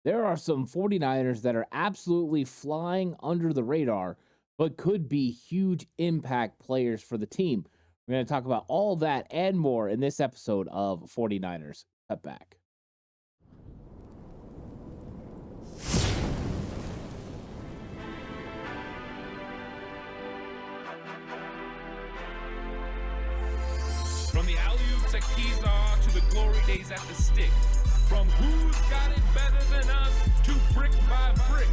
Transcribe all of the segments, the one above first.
There are some 49ers that are absolutely flying under the radar, but could be huge impact players for the team. We're going to talk about all that and more in this episode of 49ers Cutback. From the alley-oops at Kezar to the glory days at the stick. From who's got it better than us to brick by brick.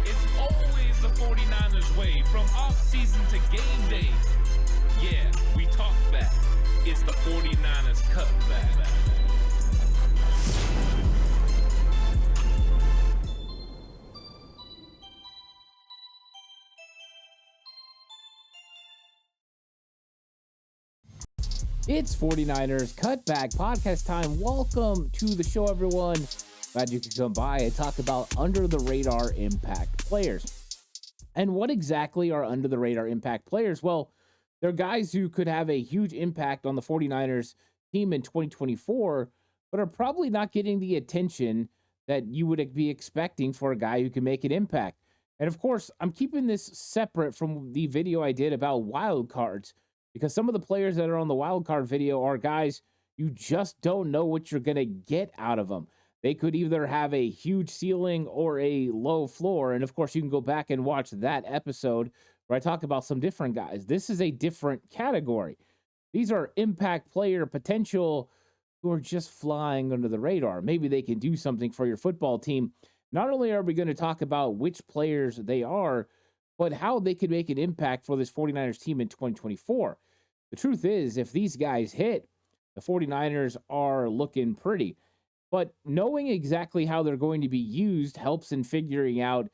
It's always the 49ers way, from off-season to game day. Yeah, we talk back. It's the 49ers Cutback. It's 49ers Cutback podcast time. Welcome to the show, everyone. Glad you could come by and talk about under the radar impact players. And what exactly are under the radar impact players? Well, they're guys who could have a huge impact on the 49ers team in 2024, but are probably not getting the attention that you would be expecting for a guy who can make an impact. And of course, I'm keeping this separate from the video I did about wild cards, because some of the players that are on the wild card video are guys you just don't know what you're going to get out of them. They could either have a huge ceiling or a low floor. And of course, you can go back and watch that episode where I talk about some different guys. This is a different category. These are impact player potential who are just flying under the radar. Maybe they can do something for your football team. Not only are we going to talk about which players they are, but how they could make an impact for this 49ers team in 2024. The truth is, if these guys hit, the 49ers are looking pretty. But knowing exactly how they're going to be used helps in figuring out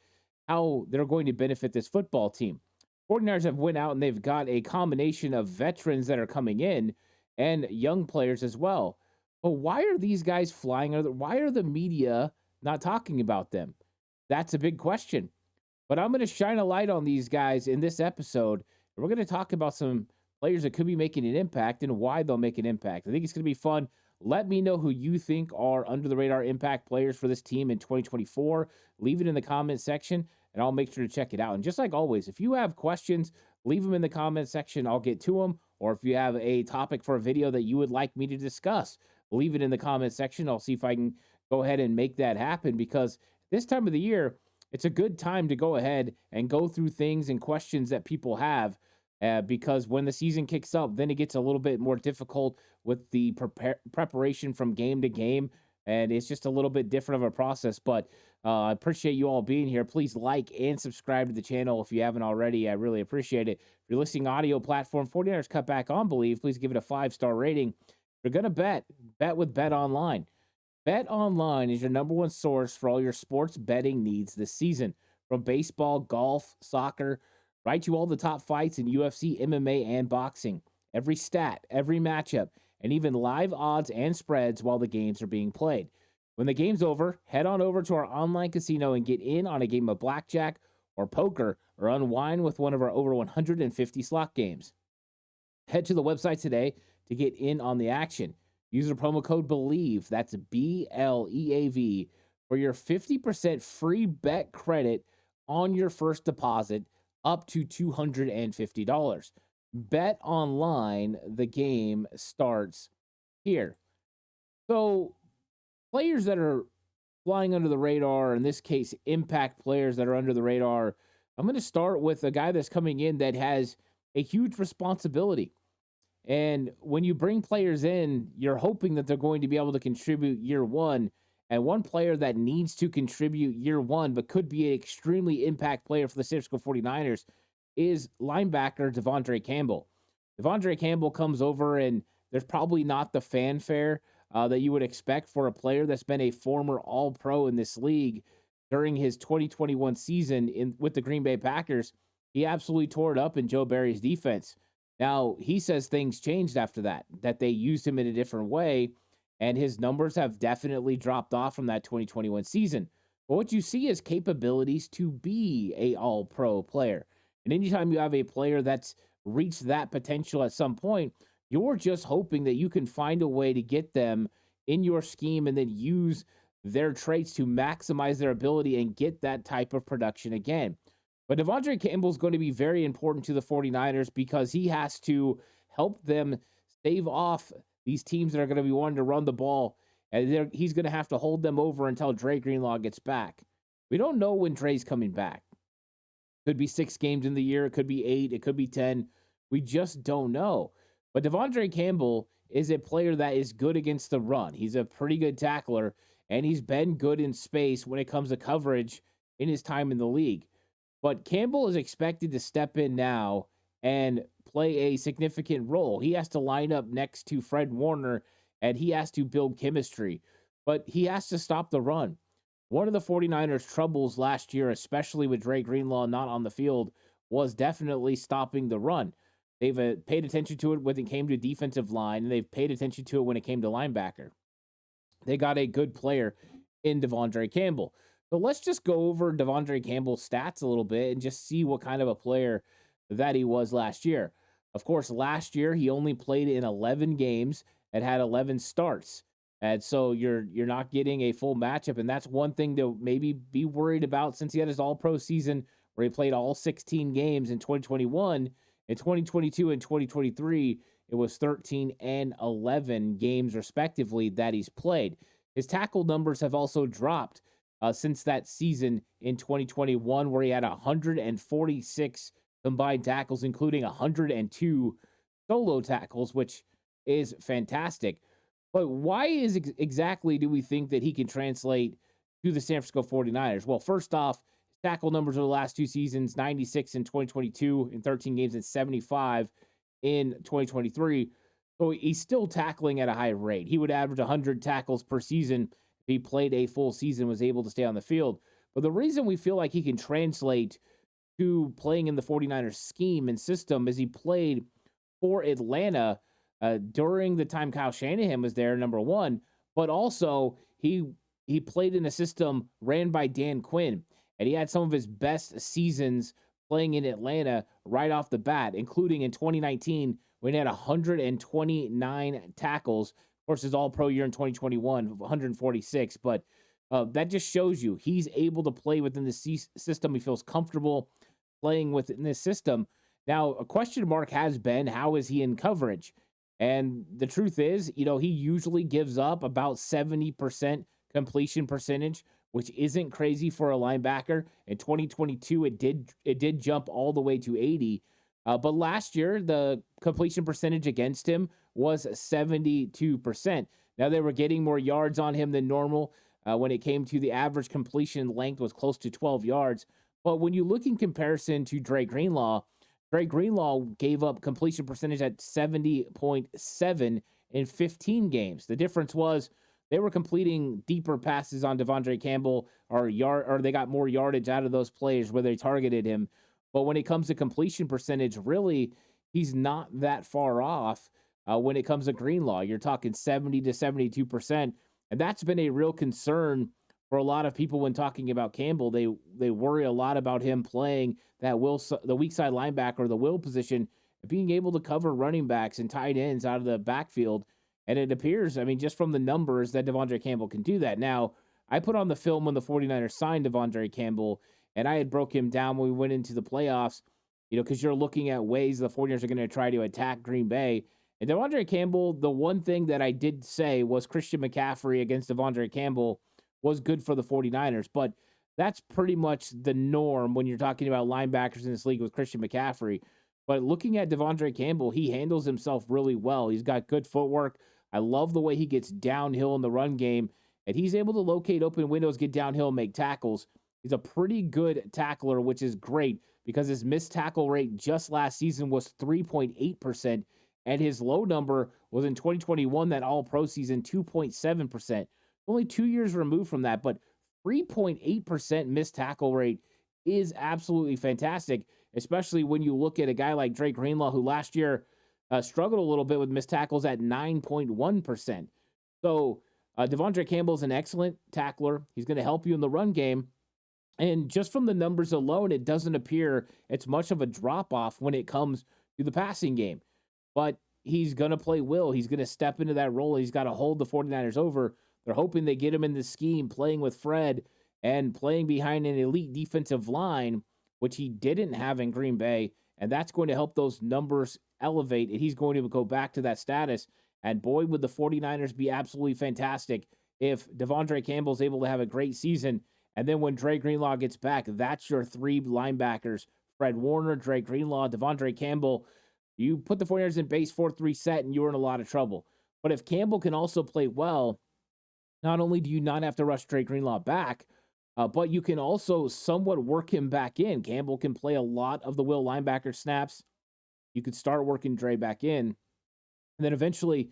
how they're going to benefit this football team. 49ers have went out and they've got a combination of veterans that are coming in and young players as well. But why are these guys flying? Why are the media not talking about them? That's a big question. But I'm going to shine a light on these guys in this episode. And we're going to talk about some players that could be making an impact and why they'll make an impact. I think it's going to be fun. Let me know who you think are under the radar impact players for this team in 2024. Leave it in the comment section, and I'll make sure to check it out. And just like always, if you have questions, leave them in the comment section. I'll get to them. Or if you have a topic for a video that you would like me to discuss, leave it in the comment section. I'll see if I can go ahead and make that happen, because this time of the year, it's a good time to go ahead and go through things and questions that people have, because when the season kicks up, then it gets a little bit more difficult with the preparation from game to game, and it's just a little bit different of a process. But I appreciate you all being here. Please like and subscribe to the channel if you haven't already. I really appreciate it. If you're listening audio platform, 49ers Cutback on Believe, please give it a 5-star rating. If you're going to bet with Bet Online. Bet Online is your number one source for all your sports betting needs this season. From baseball, golf, soccer, right to all the top fights in UFC, MMA, and boxing. Every stat, every matchup, and even live odds and spreads while the games are being played. When the game's over, head on over to our online casino and get in on a game of blackjack or poker, or unwind with one of our over 150 slot games. Head to the website today to get in on the action. Use the promo code BELIEVE, that's BLEAV, for your 50% free bet credit on your first deposit up to $250. Bet Online, the game starts here. So, players that are flying under the radar, in this case, impact players that are under the radar, I'm going to start with a guy that's coming in that has a huge responsibility. And when you bring players in, you're hoping that they're going to be able to contribute year one. And one player that needs to contribute year one, but could be an extremely impact player for the San Francisco 49ers, is linebacker DeAndre Campbell. DeAndre Campbell comes over, and there's probably not the fanfare that you would expect for a player that's been a former All-Pro in this league during his 2021 season with the Green Bay Packers. He absolutely tore it up in Joe Barry's defense. Now, he says things changed after that they used him in a different way, and his numbers have definitely dropped off from that 2021 season. But what you see is capabilities to be a all-pro player. And anytime you have a player that's reached that potential at some point, you're just hoping that you can find a way to get them in your scheme and then use their traits to maximize their ability and get that type of production again. But DeAndre Campbell is going to be very important to the 49ers because he has to help them stave off these teams that are going to be wanting to run the ball. And he's going to have to hold them over until Dre Greenlaw gets back. We don't know when Dre's coming back. Could be 6 games in the year. It could be 8. It could be 10. We just don't know. But DeAndre Campbell is a player that is good against the run. He's a pretty good tackler, and he's been good in space when it comes to coverage in his time in the league. But Campbell is expected to step in now and play a significant role. He has to line up next to Fred Warner, and he has to build chemistry. But he has to stop the run. One of the 49ers' troubles last year, especially with Dre Greenlaw not on the field, was definitely stopping the run. They've paid attention to it when it came to defensive line, and they've paid attention to it when it came to linebacker. They got a good player in DeAndre Campbell. So let's just go over DeAndre Campbell's stats a little bit and just see what kind of a player that he was last year. Of course, last year he only played in 11 games and had 11 starts. And so you're not getting a full matchup, and that's one thing to maybe be worried about since he had his all-pro season where he played all 16 games in 2021. In 2022 and 2023, it was 13 and 11 games respectively that he's played. His tackle numbers have also dropped since that season in 2021, where he had 146 combined tackles, including 102 solo tackles, which is fantastic. But why exactly do we think that he can translate to the San Francisco 49ers? Well, first off, tackle numbers over the last 2 seasons, 96 in 2022 in 13 games and 75 in 2023. So he's still tackling at a high rate. He would average 100 tackles per season if he played a full season, was able to stay on the field. But the reason we feel like he can translate to playing in the 49ers scheme and system is he played for Atlanta during the time Kyle Shanahan was there, number one, but also he played in a system ran by Dan Quinn, and he had some of his best seasons playing in Atlanta right off the bat, including in 2019 when he had 129 tackles. Of course, his all-pro year in 2021, 146, but that just shows you he's able to play within the system. He feels comfortable playing within this system. Now, a question mark has been, how is he in coverage? And the truth is, he usually gives up about 70% completion percentage, which isn't crazy for a linebacker. In 2022, it did jump all the way to 80. But last year, the completion percentage against him was 72%. Now, they were getting more yards on him than normal. When it came to the average completion length was close to 12 yards. But when you look in comparison to Dre Greenlaw gave up completion percentage at 70.7 in 15 games. The difference was they were completing deeper passes on DeAndre Campbell or they got more yardage out of those plays where they targeted him. But when it comes to completion percentage, really, he's not that far off when it comes to Greenlaw. You're talking 70 to 72%. And that's been a real concern for a lot of people when talking about Campbell. They worry a lot about him playing the weak side linebacker, the will position, being able to cover running backs and tight ends out of the backfield. And it appears, just from the numbers, that DeAndre Campbell can do that. Now, I put on the film when the 49ers signed DeAndre Campbell, and I had broke him down when we went into the playoffs, because you're looking at ways the 49ers are going to try to attack Green Bay. And DeAndre Campbell, the one thing that I did say was Christian McCaffrey against DeAndre Campbell was good for the 49ers, but that's pretty much the norm when you're talking about linebackers in this league with Christian McCaffrey. But looking at DeAndre Campbell, he handles himself really well. He's got good footwork. I love the way he gets downhill in the run game, and he's able to locate open windows, get downhill, and make tackles. He's a pretty good tackler, which is great because his missed tackle rate just last season was 3.8%, and his low number was in 2021, that all-pro season, 2.7%. Only 2 years removed from that, but 3.8% missed tackle rate is absolutely fantastic, especially when you look at a guy like Dre Greenlaw, who last year struggled a little bit with missed tackles at 9.1%. So DeAndre Campbell is an excellent tackler. He's going to help you in the run game. And just from the numbers alone, it doesn't appear it's much of a drop-off when it comes to the passing game. But he's going to play will. He's going to step into that role. He's got to hold the 49ers over. They're hoping they get him in the scheme, playing with Fred and playing behind an elite defensive line, which he didn't have in Green Bay. And that's going to help those numbers elevate. And he's going to go back to that status. And boy, would the 49ers be absolutely fantastic if DeAndre Campbell is able to have a great season. And then when Dre Greenlaw gets back, that's your three linebackers: Fred Warner, Dre Greenlaw, DeAndre Campbell. You put the 49ers in base 4-3 set, and you're in a lot of trouble. But if Campbell can also play well, not only do you not have to rush Dre Greenlaw back, but you can also somewhat work him back in. Campbell can play a lot of the will linebacker snaps. You could start working Dre back in. And then eventually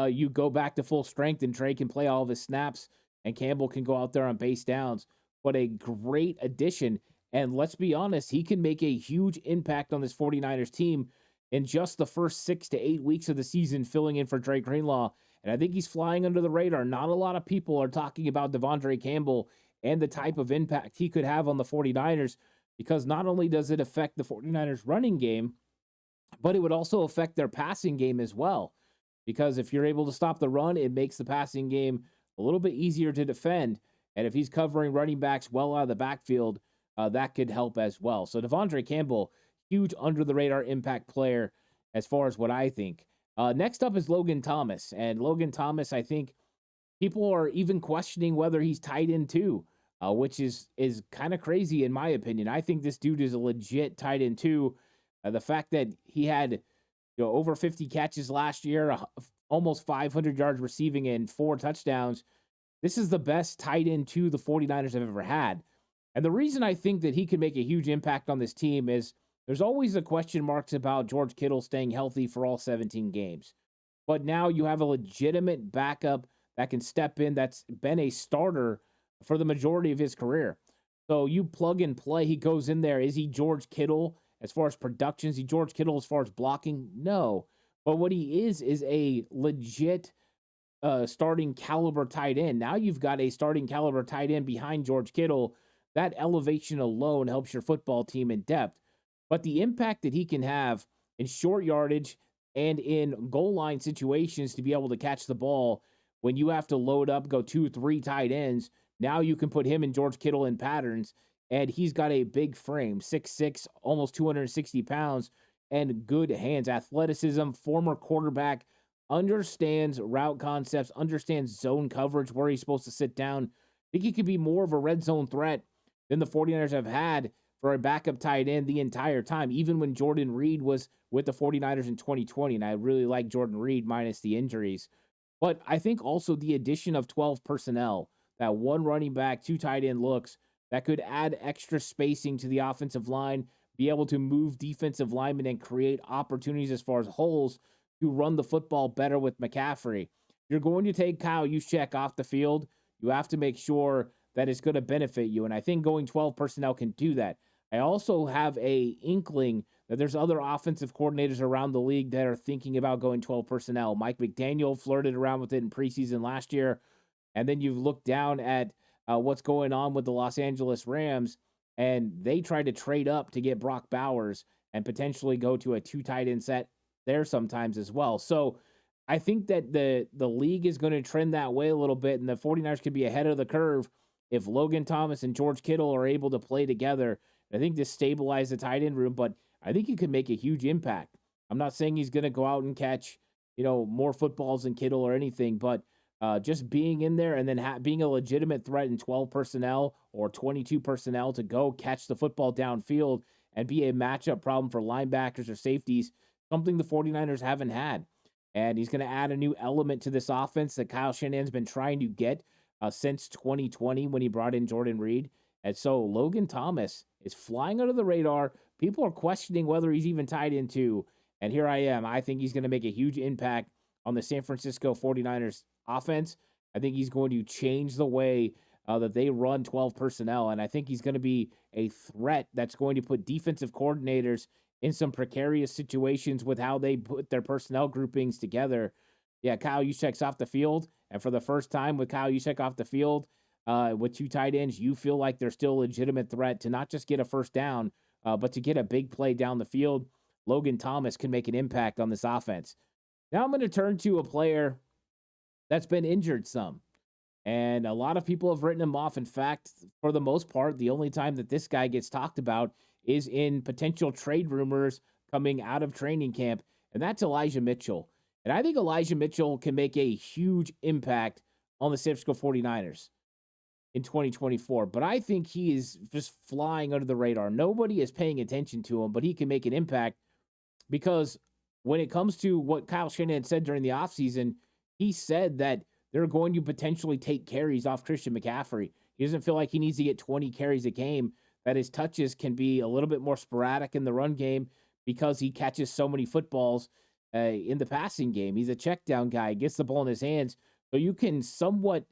you go back to full strength, and Dre can play all of his snaps, and Campbell can go out there on base downs. What a great addition. And let's be honest, he can make a huge impact on this 49ers team in just the first 6 to 8 weeks of the season, filling in for Dre Greenlaw. And I think he's flying under the radar. Not a lot of people are talking about DeAndre Campbell and the type of impact he could have on the 49ers, because not only does it affect the 49ers running game, but it would also affect their passing game as well. Because if you're able to stop the run, it makes the passing game a little bit easier to defend. And if he's covering running backs well out of the backfield, that could help as well. So DeAndre Campbell, huge under the radar impact player as far as what I think. Next up is Logan Thomas. And Logan Thomas, I think people are even questioning whether he's tight end too, which is kind of crazy in my opinion. I think this dude is a legit tight end too. The fact that he had over 50 catches last year, almost 500 yards receiving, and 4 touchdowns. This is the best tight end to the 49ers have ever had. And the reason I think that he could make a huge impact on this team is there's always the question marks about George Kittle staying healthy for all 17 games. But now you have a legitimate backup that can step in, that's been a starter for the majority of his career. So you plug and play. He goes in there. Is he George Kittle as far as production? Is he George Kittle as far as blocking? No. But what he is a legit starting caliber tight end. Now you've got a starting caliber tight end behind George Kittle. That elevation alone helps your football team in depth. But the impact that he can have in short yardage and in goal line situations to be able to catch the ball when you have to load up, go 2-3 tight ends, now you can put him and George Kittle in patterns. And he's got a big frame, 6'6", almost 260 pounds, and good hands. Athleticism, former quarterback, understands route concepts, understands zone coverage, where he's supposed to sit down. I think he could be more of a red zone threat than the 49ers have had for a backup tight end the entire time, even when Jordan Reed was with the 49ers in 2020. And I really like Jordan Reed minus the injuries. But I think also the addition of 12 personnel, that one running back, 2 tight end looks, that could add extra spacing to the offensive line, be able to move defensive linemen and create opportunities as far as holes to run the football better with McCaffrey. If you're going to take Kyle Juszczyk off the field, you have to make sure that it's going to benefit you. And I think going 12 personnel can do that. I also have a inkling that there's other offensive coordinators around the league that are thinking about going 12 personnel. Mike McDaniel flirted around with it in preseason last year. And then you've looked down at what's going on with the Los Angeles Rams, and they tried to trade up to get Brock Bowers and potentially go to a 2 tight end set there sometimes as well. So I think that the league is going to trend that way a little bit, and the 49ers could be ahead of the curve if Logan Thomas and George Kittle are able to play together. I think this stabilizes the tight end room, but I think he could make a huge impact. I'm not saying he's going to go out and catch, more footballs than Kittle or anything, but just being in there and then being a legitimate threat in 12 personnel or 22 personnel to go catch the football downfield and be a matchup problem for linebackers or safeties, something the 49ers haven't had. And he's going to add a new element to this offense that Kyle Shanahan's been trying to get since 2020 when he brought in Jordan Reed. And so Logan Thomas is flying under the radar. People are questioning whether he's even tied into. And here I am. I think he's going to make a huge impact on the San Francisco 49ers offense. I think he's going to change the way that they run 12 personnel. And I think he's going to be a threat that's going to put defensive coordinators in some precarious situations with how they put their personnel groupings together. Yeah, Kyle Juszczyk's off the field. And for the first time with Kyle Juszczyk off the field, with 2 tight ends, you feel like they're still a legitimate threat to not just get a first down, but to get a big play down the field. Logan Thomas can make an impact on this offense. Now I'm going to turn to a player that's been injured some. And a lot of people have written him off. In fact, for the most part, the only time that this guy gets talked about is in potential trade rumors coming out of training camp, and that's Elijah Mitchell. And I think Elijah Mitchell can make a huge impact on the San Francisco 49ers in 2024. But I think he is just flying under the radar. Nobody is paying attention to him, but he can make an impact because when it comes to what Kyle Shanahan said during the offseason, he said that they're going to potentially take carries off Christian McCaffrey. He doesn't feel like he needs to get 20 carries a game, that his touches can be a little bit more sporadic in the run game because he catches so many footballs in the passing game. He's a check down guy, gets the ball in his hands, so you can somewhat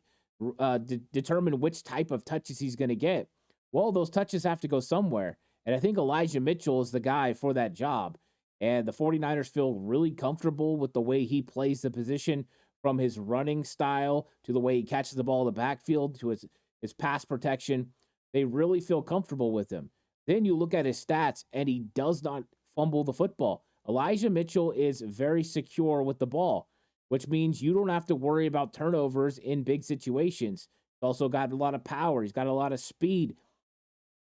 determine which type of touches he's going to get. Well, those touches have to go somewhere, and I think Elijah Mitchell is the guy for that job. And the 49ers feel really comfortable with the way he plays the position, from his running style to the way he catches the ball in the backfield to his pass protection. They really feel comfortable with him. Then you look at his stats, and he does not fumble the football. Elijah Mitchell is very secure with the ball, which means you don't have to worry about turnovers in big situations. He's also got a lot of power. He's got a lot of speed.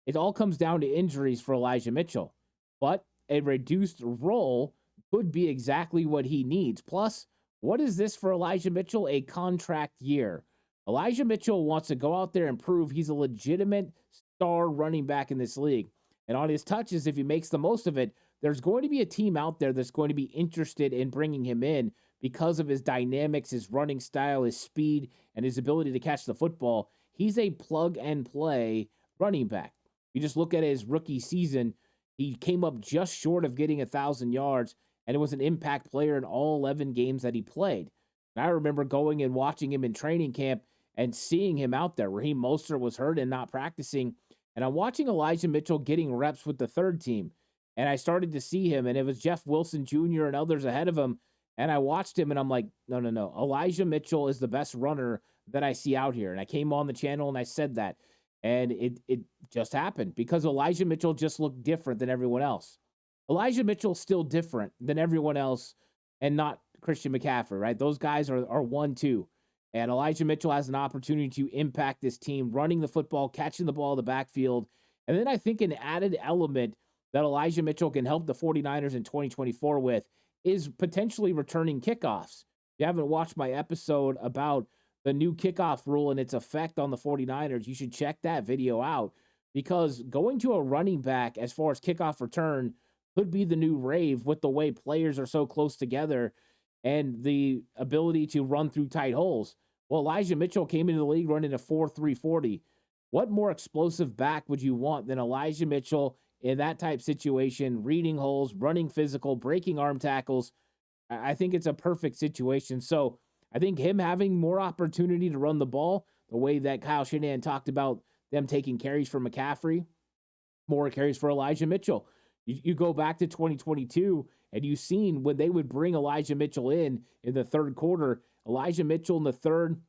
It all comes down to injuries for Elijah Mitchell. But a reduced role could be exactly what he needs. Plus, what is this for Elijah Mitchell? A contract year. Elijah Mitchell wants to go out there and prove he's a legitimate star running back in this league. And on his touches, if he makes the most of it, there's going to be a team out there that's going to be interested in bringing him in because of his dynamics, his running style, his speed, and his ability to catch the football. He's a plug-and-play running back. You just look at his rookie season, he came up just short of getting 1,000 yards, and it was an impact player in all 11 games that he played. And I remember going and watching him in training camp and seeing him out there. Raheem Mostert was hurt and not practicing, and I'm watching Elijah Mitchell getting reps with the third team, and I started to see him, and it was Jeff Wilson Jr. and others ahead of him, and I watched him, and I'm like, no. Elijah Mitchell is the best runner that I see out here, and I came on the channel, and I said that, and it just happened because Elijah Mitchell just looked different than everyone else. Elijah Mitchell's still different than everyone else and not Christian McCaffrey, right? Those guys are 1-2. And Elijah Mitchell has an opportunity to impact this team, running the football, catching the ball in the backfield. And then I think an added element that Elijah Mitchell can help the 49ers in 2024 with is potentially returning kickoffs. If you haven't watched my episode about the new kickoff rule and its effect on the 49ers, you should check that video out, because going to a running back as far as kickoff return could be the new rave with the way players are so close together and the ability to run through tight holes. Well, Elijah Mitchell came into the league running a 4.340. What more explosive back would you want than Elijah Mitchell in that type situation, reading holes, running physical, breaking arm tackles? I think it's a perfect situation. So I think him having more opportunity to run the ball, the way that Kyle Shanahan talked about them taking carries for McCaffrey, more carries for Elijah Mitchell. You go back to 2022, and you've seen when they would bring Elijah Mitchell in the third quarter, Elijah Mitchell in the third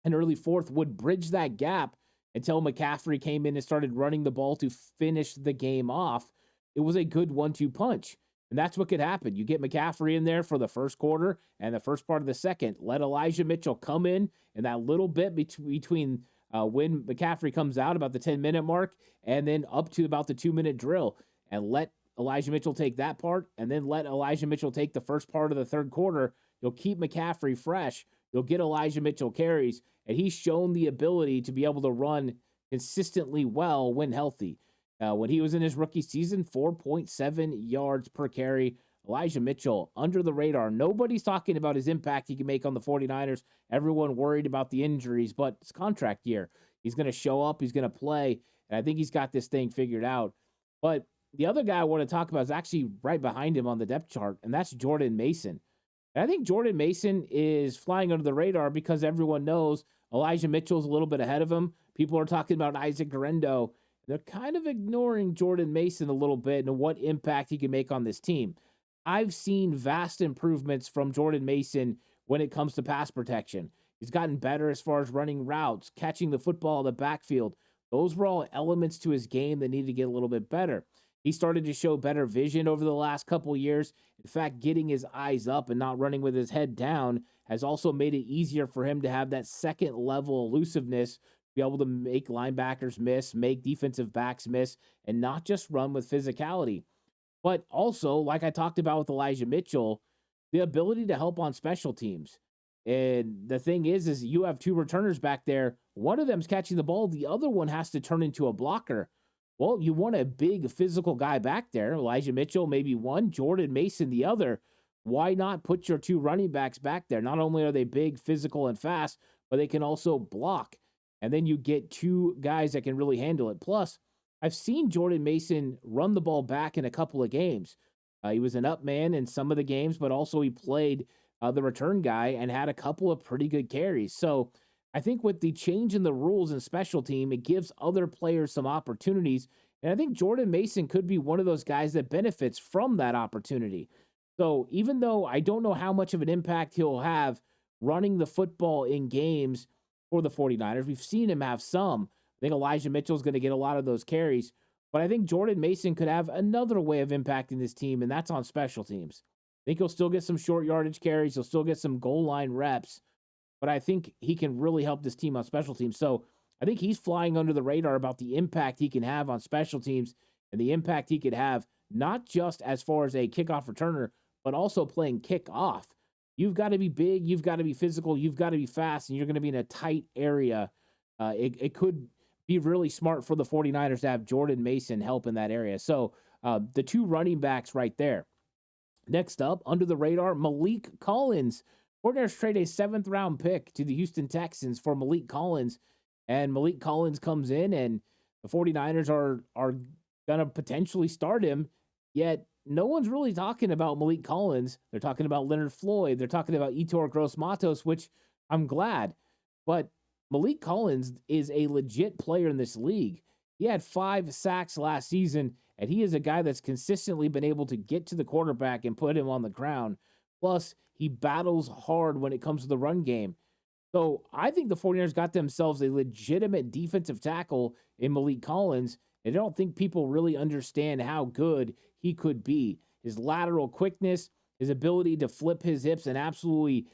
and early fourth would bridge that gap until McCaffrey came in and started running the ball to finish the game off. It was a good 1-2 punch, and that's what could happen. You get McCaffrey in there for the first quarter and the first part of the second. Let Elijah Mitchell come in that little bit between when McCaffrey comes out about the 10-minute mark and then up to about the 2-minute drill. And let Elijah Mitchell take that part, and then let Elijah Mitchell take the first part of the third quarter. You'll keep McCaffrey fresh. You'll get Elijah Mitchell carries, and he's shown the ability to be able to run consistently well when healthy. When he was in his rookie season, 4.7 yards per carry. Elijah Mitchell, under the radar. Nobody's talking about his impact he can make on the 49ers. Everyone worried about the injuries, but it's contract year. He's going to show up. He's going to play, and I think he's got this thing figured out. But the other guy I want to talk about is actually right behind him on the depth chart, and that's Jordan Mason. And I think Jordan Mason is flying under the radar because everyone knows Elijah Mitchell's a little bit ahead of him. People are talking about Isaac Guerendo. They're kind of ignoring Jordan Mason a little bit and what impact he can make on this team. I've seen vast improvements from Jordan Mason when it comes to pass protection. He's gotten better as far as running routes, catching the football in the backfield. Those were all elements to his game that needed to get a little bit better. He started to show better vision over the last couple years. In fact, getting his eyes up and not running with his head down has also made it easier for him to have that second level elusiveness, be able to make linebackers miss, make defensive backs miss, and not just run with physicality. But also, like I talked about with Elijah Mitchell, the ability to help on special teams. And the thing is you have two returners back there. One of them's catching the ball. The other one has to turn into a blocker. Well, you want a big physical guy back there. Elijah Mitchell, maybe one, Jordan Mason, the other. Why not put your two running backs back there? Not only are they big, physical, and fast, but they can also block. And then you get two guys that can really handle it. Plus, I've seen Jordan Mason run the ball back in a couple of games. He was an up man in some of the games, but also he played the return guy and had a couple of pretty good carries. So I think with the change in the rules in special team, it gives other players some opportunities. And I think Jordan Mason could be one of those guys that benefits from that opportunity. So even though I don't know how much of an impact he'll have running the football in games for the 49ers, we've seen him have some. I think Elijah Mitchell is going to get a lot of those carries. But I think Jordan Mason could have another way of impacting this team, and that's on special teams. I think he'll still get some short yardage carries. He'll still get some goal line reps. But I think he can really help this team on special teams. So I think he's flying under the radar about the impact he can have on special teams and the impact he could have not just as far as a kickoff returner, but also playing kickoff. You've got to be big. You've got to be physical. You've got to be fast, and you're going to be in a tight area. It could be really smart for the 49ers to have Jordan Mason help in that area. So the two running backs right there. Next up, under the radar, Malik Collins. 49ers trade a 7th-round pick to the Houston Texans for Malik Collins. And Malik Collins comes in, and the 49ers are going to potentially start him. Yet no one's really talking about Malik Collins. They're talking about Leonard Floyd. They're talking about Yetur Gross-Matos, which I'm glad. But Malik Collins is a legit player in this league. He had 5 sacks last season, and he is a guy that's consistently been able to get to the quarterback and put him on the ground. Plus, he battles hard when it comes to the run game. So I think the 49ers got themselves a legitimate defensive tackle in Malik Collins, and I don't think people really understand how good he could be. His lateral quickness, his ability to flip his hips and absolutely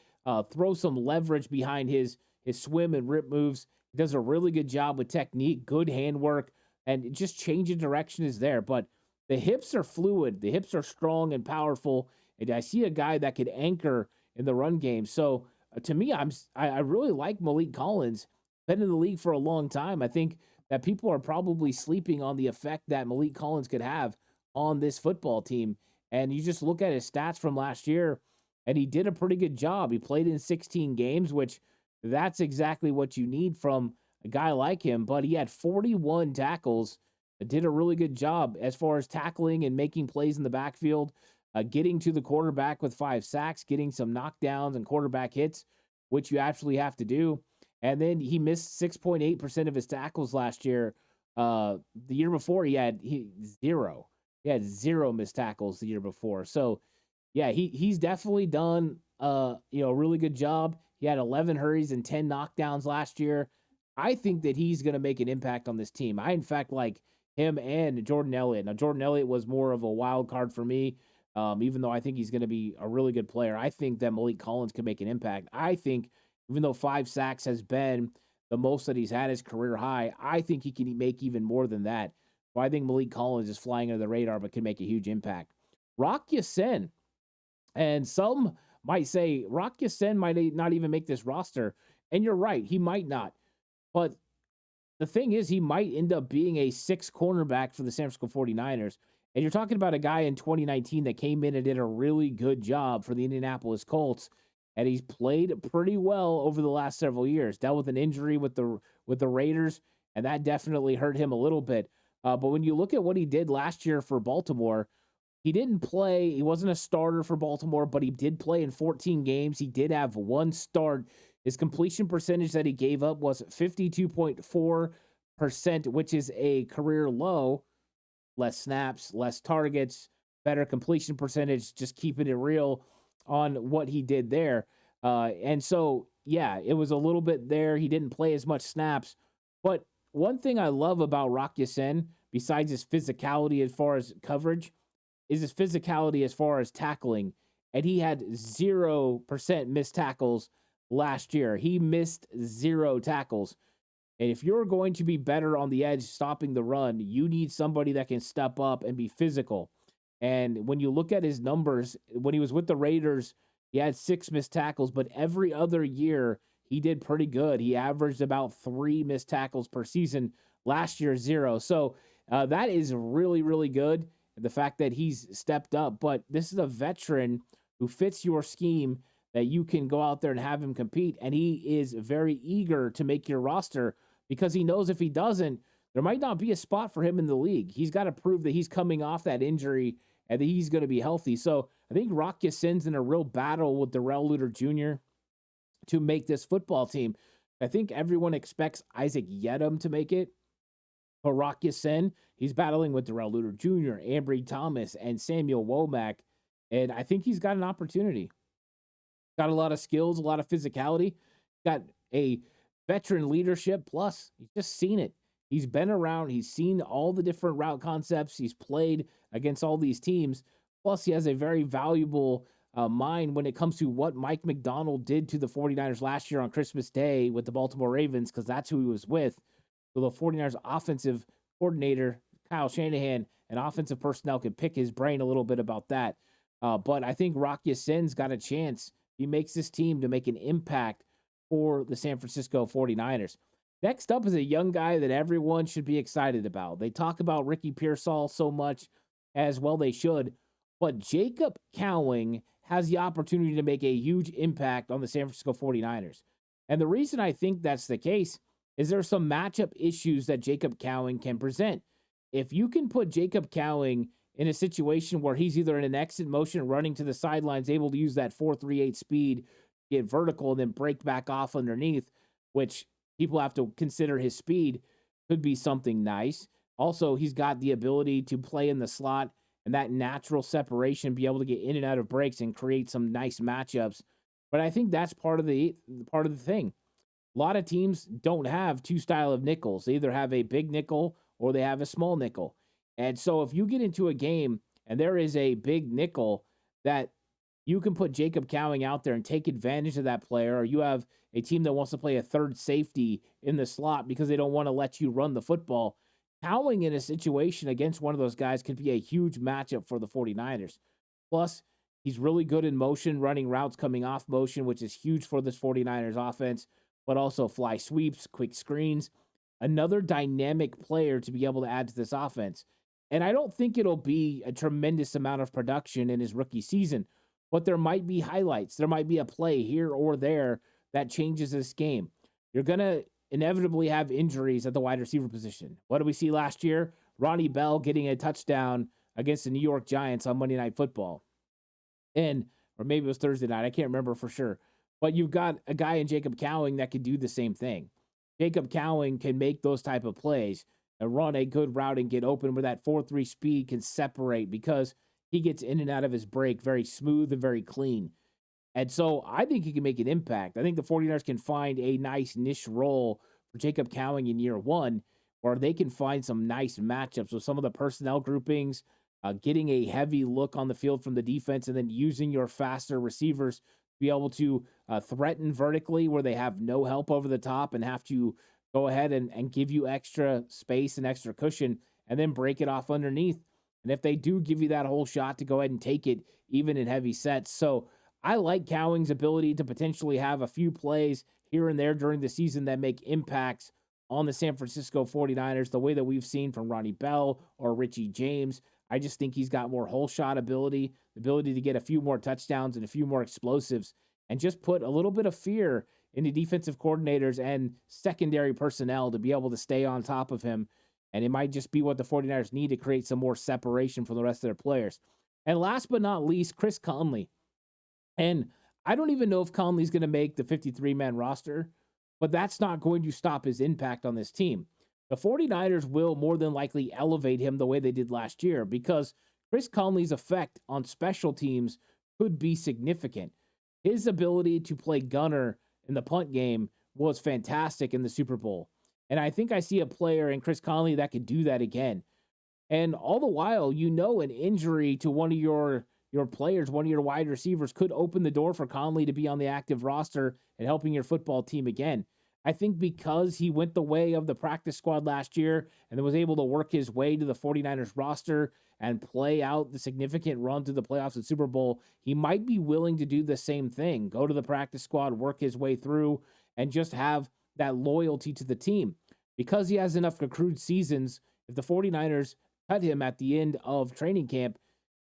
throw some leverage behind his swim and rip moves. He does a really good job with technique, good handwork, and just changing direction is there. But the hips are fluid. The hips are strong and powerful. And I see a guy that could anchor in the run game. So to me, I really like Malik Collins. Been in the league for a long time. I think that people are probably sleeping on the effect that Malik Collins could have on this football team. And you just look at his stats from last year, and he did a pretty good job. He played in 16 games, which that's exactly what you need from a guy like him. But he had 41 tackles, did a really good job as far as tackling and making plays in the backfield, getting to the quarterback with 5 sacks, getting some knockdowns and quarterback hits, which you actually have to do. And then he missed 6.8% of his tackles last year. The year before, he had zero. He had 0 missed tackles the year before. So, yeah, he's definitely done a really good job. He had 11 hurries and 10 knockdowns last year. I think that he's going to make an impact on this team. I, in fact, like him and Jordan Elliott. Now, Jordan Elliott was more of a wild card for me, even though I think he's going to be a really good player. I think that Malik Collins can make an impact. I think, even though 5 sacks has been the most that he's had his career high, I think he can make even more than that. So I think Malik Collins is flying under the radar but can make a huge impact. Rock Ya-Sin. And some might say Rock Ya-Sin might not even make this roster. And you're right, he might not. But the thing is, he might end up being a 6th cornerback for the San Francisco 49ers. And you're talking about a guy in 2019 that came in and did a really good job for the Indianapolis Colts. And he's played pretty well over the last several years. Dealt with an injury with the Raiders, and that definitely hurt him a little bit. But when you look at what he did last year for Baltimore, he didn't play. He wasn't a starter for Baltimore, but he did play in 14 games. He did have 1 start. His completion percentage that he gave up was 52.4%, which is a career low. Less snaps, less targets, better completion percentage, just keeping it real on what he did there. And so, yeah, it was a little bit there. He didn't play as much snaps. But one thing I love about Rock Ya-Sin, besides his physicality as far as coverage, is his physicality as far as tackling. And he had 0% missed tackles last year. He missed 0 tackles. And if you're going to be better on the edge stopping the run, you need somebody that can step up and be physical. And when you look at his numbers, when he was with the Raiders, he had 6 missed tackles, but every other year he did pretty good. He averaged about 3 missed tackles per season. Last year, 0. So that is really, really good. The fact that he's stepped up, but this is a veteran who fits your scheme that you can go out there and have him compete. And he is very eager to make your roster because he knows if he doesn't, there might not be a spot for him in the league. He's got to prove that he's coming off that injury and that he's going to be healthy. So I think Rock Ya-Sin's in a real battle with Darrell Luter Jr. to make this football team. I think everyone expects Isaac Yedem to make it. But Rock Ya-Sin, he's battling with Darrell Luter Jr., Ambry Thomas, and Samuel Womack. And I think he's got an opportunity. Got a lot of skills, a lot of physicality. Got a veteran leadership. Plus, he's just seen it. He's been around. He's seen all the different route concepts. He's played against all these teams. Plus, he has a very valuable mind when it comes to what Mike McDonald did to the 49ers last year on Christmas Day with the Baltimore Ravens, because that's who he was with. So the 49ers offensive coordinator, Kyle Shanahan, and offensive personnel could pick his brain a little bit about that. But I think Rock Ya-Sin's got a chance. He makes this team to make an impact for the San Francisco 49ers. Next up is a young guy that everyone should be excited about. They talk about Ricky Pearsall so much, as well they should, but Jacob Cowing has the opportunity to make a huge impact on the San Francisco 49ers. And the reason I think that's the case is there some matchup issues that Jacob Cowing can present. If you can put Jacob Cowing in a situation where he's either in an exit motion running to the sidelines, able to use that 4.38 speed, get vertical, and then break back off underneath, which people have to consider his speed, could be something nice. Also, he's got the ability to play in the slot and that natural separation, be able to get in and out of breaks and create some nice matchups. But I think that's part of the thing. A lot of teams don't have 2 style of nickels. They either have a big nickel or they have a small nickel. And so if you get into a game and there is a big nickel that you can put Jacob Cowing out there and take advantage of that player, or you have a team that wants to play a third safety in the slot because they don't want to let you run the football, Cowing in a situation against one of those guys could be a huge matchup for the 49ers. Plus, he's really good in motion, running routes coming off motion, which is huge for this 49ers offense, but also fly sweeps, quick screens. Another dynamic player to be able to add to this offense. And I don't think it'll be a tremendous amount of production in his rookie season, but there might be highlights. There might be a play here or there that changes this game. You're going to inevitably have injuries at the wide receiver position. What did we see last year? Ronnie Bell getting a touchdown against the New York Giants on Monday Night Football. Or maybe it was Thursday night. I can't remember for sure. But you've got a guy in Jacob Cowing that can do the same thing. Jacob Cowing can make those type of plays and run a good route and get open where that 4.3 speed can separate because he gets in and out of his break very smooth and very clean. And so I think he can make an impact. I think the 49ers can find a nice niche role for Jacob Cowing in year 1, where they can find some nice matchups with some of the personnel groupings, getting a heavy look on the field from the defense, and then using your faster receivers to be able to threaten vertically where they have no help over the top and have to go ahead and give you extra space and extra cushion and then break it off underneath. And if they do give you that whole shot, to go ahead and take it even in heavy sets. So I like Cowing's ability to potentially have a few plays here and there during the season that make impacts on the San Francisco 49ers, the way that we've seen from Ronnie Bell or Richie James. I just think he's got more whole shot ability, the ability to get a few more touchdowns and a few more explosives, and just put a little bit of fear into defensive coordinators and secondary personnel to be able to stay on top of him. And it might just be what the 49ers need to create some more separation from the rest of their players. And last but not least, Chris Conley. And I don't even know if Conley's going to make the 53-man roster, but that's not going to stop his impact on this team. The 49ers will more than likely elevate him the way they did last year because Chris Conley's effect on special teams could be significant. His ability to play gunner in the punt game was fantastic in the Super Bowl. And I think I see a player in Chris Conley that could do that again. And all the while, an injury to one of your players, one of your wide receivers, could open the door for Conley to be on the active roster and helping your football team again. I think because he went the way of the practice squad last year and then was able to work his way to the 49ers roster and play out the significant run to the playoffs and Super Bowl, he might be willing to do the same thing, go to the practice squad, work his way through, and just have that loyalty to the team. Because he has enough accrued seasons, if the 49ers cut him at the end of training camp,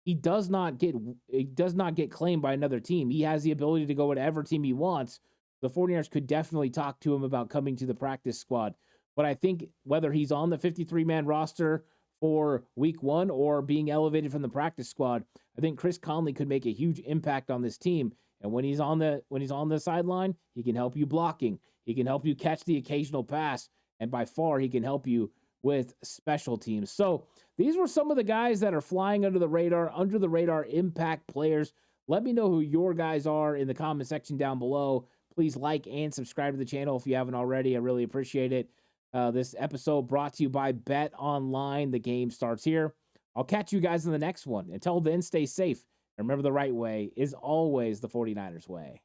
he does not get claimed by another team. He has the ability to go whatever team he wants. The 49ers could definitely talk to him about coming to the practice squad. But I think whether he's on the 53-man roster for week 1 or being elevated from the practice squad, I think Chris Conley could make a huge impact on this team. And when he's on the sideline, he can help you blocking. He can help you catch the occasional pass. And by far, he can help you with special teams. So these were some of the guys that are flying under the radar impact players. Let me know who your guys are in the comment section down below. Please like and subscribe to the channel if you haven't already. I really appreciate it. This episode brought to you by Bet Online. The game starts here. I'll catch you guys in the next one. Until then, stay safe. And remember, the right way is always the 49ers way.